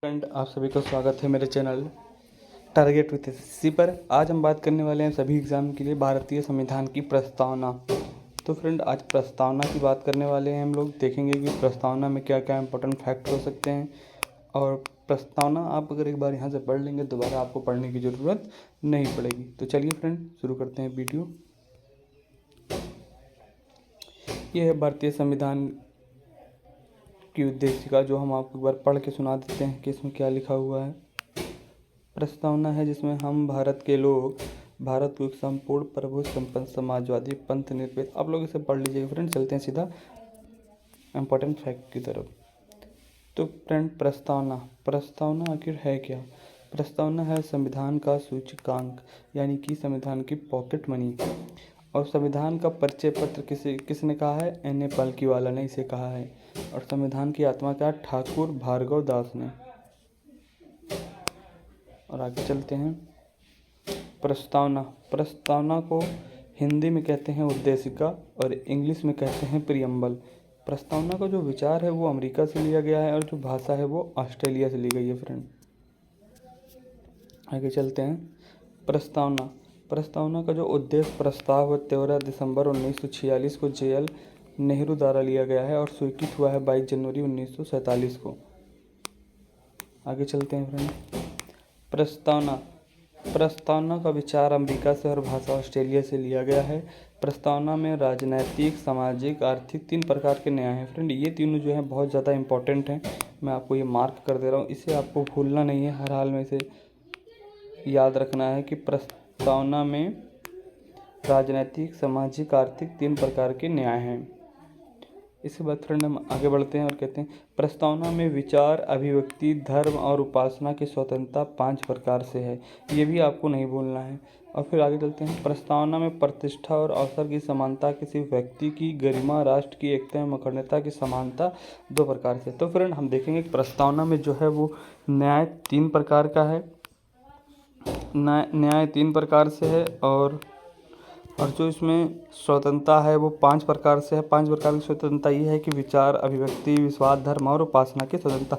Friend, आप सभी का स्वागत है मेरे चैनल टारगेट विद एसएससी पर। आज हम बात करने वाले हैं सभी एग्ज़ाम के लिए भारतीय संविधान की प्रस्तावना। तो फ्रेंड, आज प्रस्तावना की बात करने वाले हैं। हम लोग देखेंगे कि प्रस्तावना में क्या क्या इंपॉर्टेंट फैक्ट हो सकते हैं, और प्रस्तावना आप अगर एक बार यहाँ से पढ़ लेंगे दोबारा आपको पढ़ने की ज़रूरत नहीं पड़ेगी। तो चलिए फ्रेंड, शुरू करते हैं वीडियो। ये है भारतीय संविधान की उद्देशिका, जो हम आपको एक बार पढ़ के सुना देते हैं कि इसमें क्या लिखा हुआ है। प्रस्तावना है जिसमें हम भारत के लोग भारत को एक संपूर्ण प्रभु संपन्न समाजवादी पंथ निरपेक्ष, आप लोग इसे पढ़ लीजिएगा फ्रेंड। चलते हैं सीधा इम्पोर्टेंट फैक्ट की तरफ। तो फ्रेंड, प्रस्तावना आखिर है क्या? प्रस्तावना है संविधान का सूचकांक, यानी कि संविधान की पॉकेट मनी। और संविधान का परिचय पत्र किसने कहा है? N.A. पालकीवाला ने इसे कहा है। और संविधान की आत्मा क्या? ठाकुर भार्गव दास ने। और आगे चलते हैं। प्रस्तावना को हिंदी में कहते हैं उद्देशिका और इंग्लिश में कहते हैं प्रियम्बल। प्रस्तावना का जो विचार है वो अमेरिका से लिया गया है और जो भाषा है वो ऑस्ट्रेलिया से ली गई है फ्रेंड। आगे चलते हैं। प्रस्तावना का जो उद्देश्य प्रस्ताव है 13 दिसंबर 1946 को JL नेहरू द्वारा लिया गया है और स्वीकृत हुआ है 22 जनवरी 1947 को। आगे चलते हैं फ्रेंड। प्रस्तावना का विचार अमेरिका से और भाषा ऑस्ट्रेलिया से लिया गया है। प्रस्तावना में राजनैतिक, सामाजिक, आर्थिक 3 प्रकार के न्याय हैं फ्रेंड। ये तीनों जो हैं बहुत ज़्यादा इंपॉर्टेंट हैं। मैं आपको ये मार्क कर दे रहा हूँ, इसे आपको भूलना नहीं है, हर हाल में इसे याद रखना है कि प्रस्तावना में राजनैतिक, सामाजिक, आर्थिक 3 प्रकार के न्याय हैं। इसके बाद फ्रेंड हम आगे बढ़ते हैं और कहते हैं प्रस्तावना में विचार, अभिव्यक्ति, धर्म और उपासना की स्वतंत्रता 5 प्रकार से है। ये भी आपको नहीं भूलना है। और फिर आगे चलते हैं। प्रस्तावना में प्रतिष्ठा और अवसर की समानता, किसी व्यक्ति की गरिमा, राष्ट्र की एकता एवं अखंडता की समानता 2 प्रकार से। तो फ्रेंड, हम देखेंगे कि प्रस्तावना में जो है वो न्याय 3 प्रकार का है। न्याय 3 प्रकार से है और जो इसमें स्वतंत्रता है वो 5 प्रकार से है। 5 प्रकार की स्वतंत्रता ये है कि विचार, अभिव्यक्ति, विश्वास, धर्म और उपासना की स्वतंत्रता।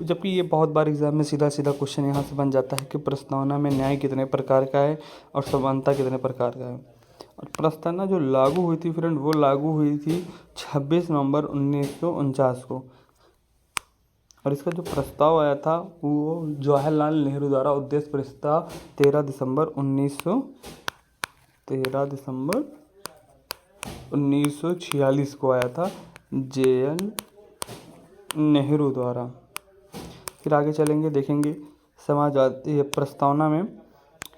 जबकि ये बहुत बार एग्जाम में सीधा क्वेश्चन यहाँ से बन जाता है कि प्रस्तावना में न्याय कितने प्रकार का है और समानता कितने प्रकार का है। और प्रस्तावना जो लागू हुई थी फ्रेंड, वो लागू हुई थी 26 नवंबर 1949 को। और इसका जो प्रस्ताव आया था वो जवाहरलाल नेहरू द्वारा उद्देश्य प्रस्ताव 13 दिसंबर 1946 को आया था JL नेहरू द्वारा। फिर आगे चलेंगे, देखेंगे समाजवादी प्रस्तावना में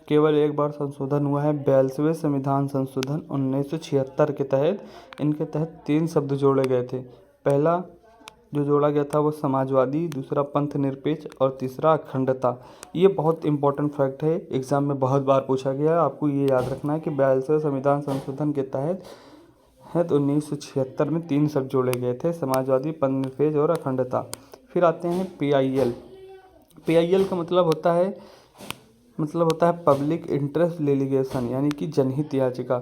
केवल एक बार संशोधन हुआ है। 42वें संविधान संशोधन 1976 के तहत इनके तहत 3 शब्द जोड़े गए थे। पहला जो जोड़ा गया था वो समाजवादी, दूसरा पंथ निरपेक्ष और तीसरा अखंडता। ये बहुत इंपॉर्टेंट फैक्ट है, एग्जाम में बहुत बार पूछा गया है। आपको ये याद रखना है कि 42वें संविधान संशोधन के तहत 1976 में 3 शब्द जोड़े गए थे, समाजवादी, पंथ निरपेक्ष और अखंडता। फिर आते हैं PIL का मतलब होता है पब्लिक इंटरेस्ट लिटिगेशन, यानी कि जनहित याचिका।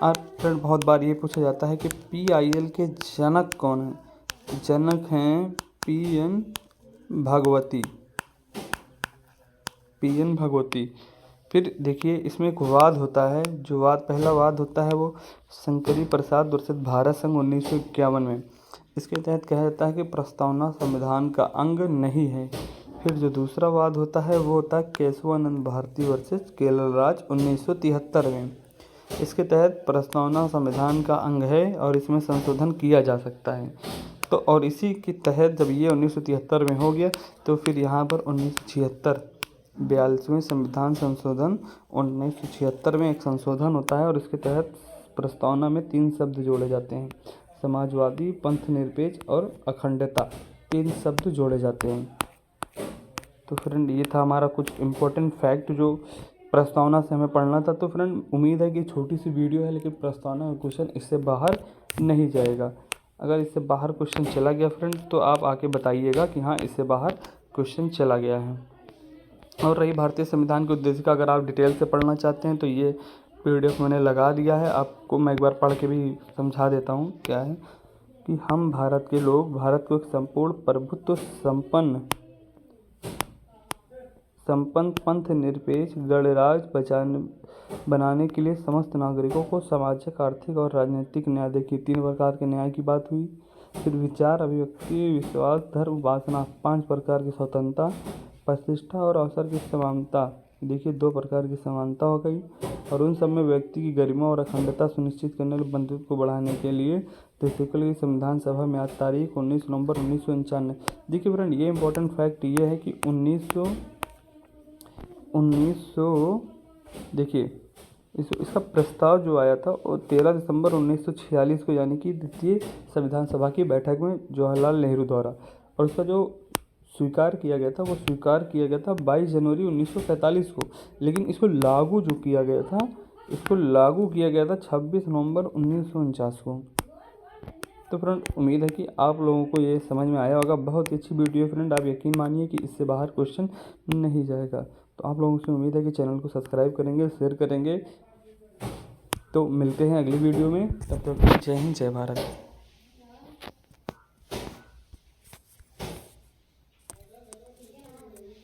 और फ्रेंड, बहुत बार ये पूछा जाता है कि PIL के जनक कौन है? जनक हैं PN भगवती। फिर देखिए, इसमें एक वाद होता है। जो पहला वाद होता है वो शंकरी प्रसाद वर्सेस भारत संघ 1951 में। इसके तहत कहा जाता है कि प्रस्तावना संविधान का अंग नहीं है। फिर जो दूसरा वाद होता है वो होता है केशवानंद भारती वर्सेस केरल राज्य 1973 में। इसके तहत प्रस्तावना संविधान का अंग है और इसमें संशोधन किया जा सकता है। तो और इसी के तहत जब ये 1973 में हो गया तो फिर यहाँ पर 42वें संविधान संशोधन 1976 में एक संशोधन होता है और इसके तहत प्रस्तावना में 3 शब्द जोड़े जाते हैं, समाजवादी, पंथ निरपेक्ष और अखंडता। 3 शब्द जोड़े जाते हैं। तो फ्रेंड, ये था हमारा कुछ इम्पोर्टेंट फैक्ट जो प्रस्तावना से हमें पढ़ना था। तो फ्रेंड, उम्मीद है कि छोटी सी वीडियो है लेकिन प्रस्तावना का क्वेश्चन इससे बाहर नहीं जाएगा। अगर इससे बाहर क्वेश्चन चला गया फ्रेंड तो आप आके बताइएगा कि हाँ, इससे बाहर क्वेश्चन चला गया है। और रही भारतीय संविधान के उद्देश्य का, अगर आप डिटेल से पढ़ना चाहते हैं तो ये PDF मैंने लगा दिया है। आपको मैं एक बार पढ़ के भी समझा देता हूँ। क्या है कि हम भारत के लोग भारत को एक संपूर्ण प्रभुत्व संपन्न संपन्न पंथ निरपेक्ष गणराज्य बनाने के लिए समस्त नागरिकों को सामाजिक, आर्थिक और राजनीतिक न्याय। देखिए 3 प्रकार के न्याय की बात हुई। फिर विचार, अभिव्यक्ति, विश्वास, धर्म, उपासना, 5 प्रकार की स्वतंत्रता, प्रतिष्ठा और अवसर की समानता। देखिए 2 प्रकार की समानता हो गई। और उन सब में व्यक्ति की गरिमा और अखंडता सुनिश्चित करने और बंधुत्व को बढ़ाने के लिए देशों की संविधान सभा में आज तारीख 19 नवंबर 1995। देखिए फ्रेंड, ये इंपॉर्टेंट फैक्ट ये है कि 1900 देखिए इसका प्रस्ताव जो आया था वो 13 दिसंबर 1946 को, यानी कि द्वितीय संविधान सभा की बैठक में जवाहरलाल नेहरू द्वारा। और उसका जो स्वीकार किया गया था वो स्वीकार किया गया था 22 जनवरी 1947 को। लेकिन इसको लागू किया गया था 26 नवंबर 1949 को। तो फ्रेंड, उम्मीद है कि आप लोगों को ये समझ में आया होगा। बहुत ही अच्छी वीडियो फ्रेंड, आप यकीन मानिए कि इससे बाहर क्वेश्चन नहीं जाएगा। तो आप लोगों से उम्मीद है कि चैनल को सब्सक्राइब करेंगे, शेयर करेंगे। तो मिलते हैं अगली वीडियो में, तब तक जय हिंद, जय भारत।